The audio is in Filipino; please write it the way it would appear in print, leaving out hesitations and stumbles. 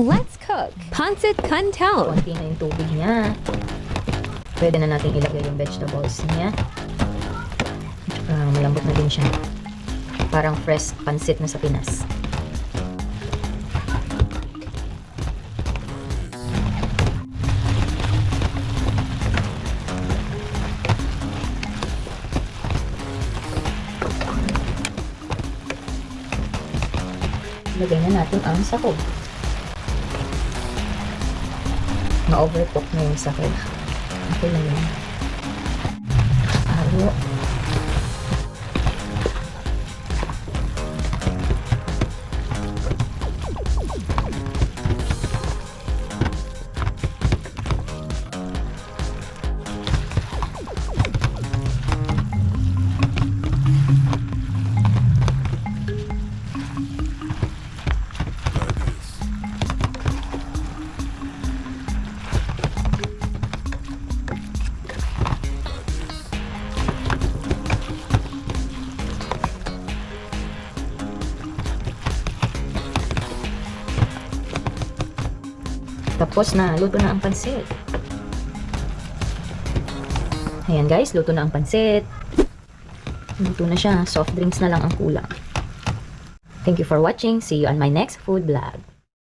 Let's cook Pancit Canton. Konti na yung tubig niya. Pwede na natin ilagay yung vegetables niya. Malambot na din siya. Parang fresh pancit na sa Pinas. Lagay na natin ang sahog. Ma-overcook na yung sahog. Okay lang yun. Halo. Tapos na, luto na ang pansit. Ayan guys, luto na ang pansit. Luto na siya, soft drinks na lang ang kulang. Thank you for watching. See you on my next food vlog.